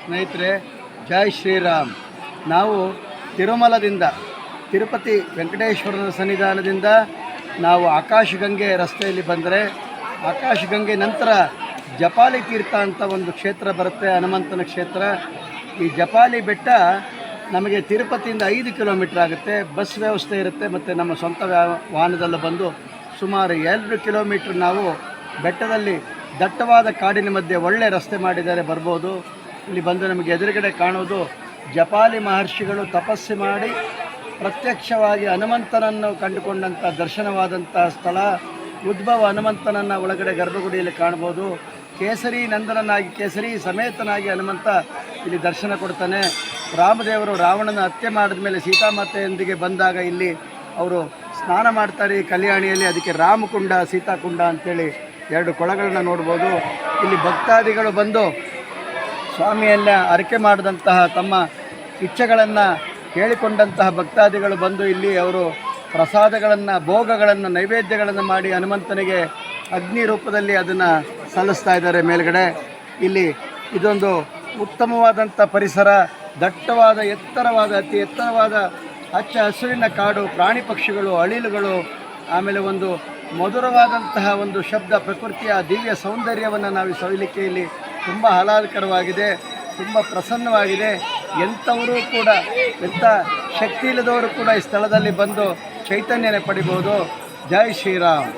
ಸ್ನೇಹಿತರೆ, ಜೈ ಶ್ರೀರಾಮ್. ನಾವು ತಿರುಮಲದಿಂದ ತಿರುಪತಿ ವೆಂಕಟೇಶ್ವರನ ಸನ್ನಿಧಾನದಿಂದ ನಾವು ಆಕಾಶಗಂಗೆ ರಸ್ತೆಯಲ್ಲಿ ಬಂದರೆ, ಆಕಾಶಗಂಗೆ ನಂತರ ಜಪಾಲಿ ತೀರ್ಥ ಅಂತ ಒಂದು ಕ್ಷೇತ್ರ ಬರುತ್ತೆ, ಹನುಮಂತನ ಕ್ಷೇತ್ರ. ಈ ಜಪಾಲಿ ಬೆಟ್ಟ ನಮಗೆ ತಿರುಪತಿಯಿಂದ 5 ಕಿಲೋಮೀಟ್ರ್ ಆಗುತ್ತೆ. ಬಸ್ ವ್ಯವಸ್ಥೆ ಇರುತ್ತೆ ಮತ್ತು ನಮ್ಮ ಸ್ವಂತ ವಾಹನದಲ್ಲಿ ಬಂದು ಸುಮಾರು 2 ಕಿಲೋಮೀಟ್ರ್ ನಾವು ಬೆಟ್ಟದಲ್ಲಿ ದಟ್ಟವಾದ ಕಾಡಿನ ಮಧ್ಯೆ ಒಳ್ಳೆ ರಸ್ತೆ ಮಾಡಿದ್ದಾರೆ, ಬರ್ಬೋದು. ಇಲ್ಲಿ ಬಂದು ನಮಗೆ ಎದುರುಗಡೆ ಕಾಣೋದು ಜಪಾಲಿ ಮಹರ್ಷಿಗಳು ತಪಸ್ಸು ಮಾಡಿ ಪ್ರತ್ಯಕ್ಷವಾಗಿ ಹನುಮಂತನನ್ನು ಕಂಡುಕೊಂಡಂಥ ದರ್ಶನವಾದಂಥ ಸ್ಥಳ. ಉದ್ಭವ ಹನುಮಂತನನ್ನು ಒಳಗಡೆ ಗರ್ಭಗುಡಿಯಲ್ಲಿ ಕಾಣ್ಬೋದು. ಕೇಸರಿ ನಂದನನಾಗಿ, ಕೇಸರಿ ಸಮೇತನಾಗಿ ಹನುಮಂತ ಇಲ್ಲಿ ದರ್ಶನ ಕೊಡ್ತಾನೆ. ರಾಮದೇವರು ರಾವಣನ ಹತ್ಯೆ ಮಾಡಿದ ಮೇಲೆ ಸೀತಾಮಾತೆಯೊಂದಿಗೆ ಬಂದಾಗ ಇಲ್ಲಿ ಅವರು ಸ್ನಾನ ಮಾಡ್ತಾರೆ ಈ ಕಲ್ಯಾಣಿಯಲ್ಲಿ. ಅದಕ್ಕೆ ರಾಮಕುಂಡ ಸೀತಾಕುಂಡ ಅಂಥೇಳಿ 2 ಕೊಳಗಳನ್ನ ನೋಡ್ಬೋದು. ಇಲ್ಲಿ ಭಕ್ತಾದಿಗಳು ಬಂದು ಸ್ವಾಮಿಯನ್ನು ಅರಕೆ ಮಾಡಿದಂತಹ ತಮ್ಮ ಇಚ್ಛೆಗಳನ್ನು ಹೇಳಿಕೊಂಡಂತಹ ಭಕ್ತಾದಿಗಳು ಬಂದು ಇಲ್ಲಿ ಅವರು ಪ್ರಸಾದಗಳನ್ನು, ಭೋಗಗಳನ್ನು, ನೈವೇದ್ಯಗಳನ್ನು ಮಾಡಿ ಹನುಮಂತನಿಗೆ ಅಗ್ನಿ ರೂಪದಲ್ಲಿ ಅದನ್ನು ಸಲ್ಲಿಸ್ತಾ ಇದ್ದಾರೆ ಮೇಲ್ಗಡೆ. ಇಲ್ಲಿ ಇದೊಂದು ಉತ್ತಮವಾದಂಥ ಪರಿಸರ, ದಟ್ಟವಾದ ಎತ್ತರವಾದ, ಅತಿ ಎತ್ತರವಾದ ಹಚ್ಚ ಹಸುರಿನ ಕಾಡು, ಪ್ರಾಣಿ ಪಕ್ಷಿಗಳು, ಅಳಿಲುಗಳು, ಆಮೇಲೆ ಒಂದು ಮಧುರವಾದಂತಹ ಒಂದು ಶಬ್ದ, ಪ್ರಕೃತಿಯ ದಿವ್ಯ ಸೌಂದರ್ಯವನ್ನು ನಾವು ಸವಿಲಿಕ್ಕೆ ಇಲ್ಲಿ ತುಂಬ ಆಹ್ಲಾದಕರವಾಗಿದೆ, ತುಂಬ ಪ್ರಸನ್ನವಾಗಿದೆ. ಎಂಥವರು ಕೂಡ, ಎಂಥ ಶಕ್ತಿ ಇಲ್ಲದವರು ಕೂಡ ಈ ಸ್ಥಳದಲ್ಲಿ ಬಂದು ಚೈತನ್ಯನೇ ಪಡಿಬೋದು. ಜೈ ಶ್ರೀರಾಮ್.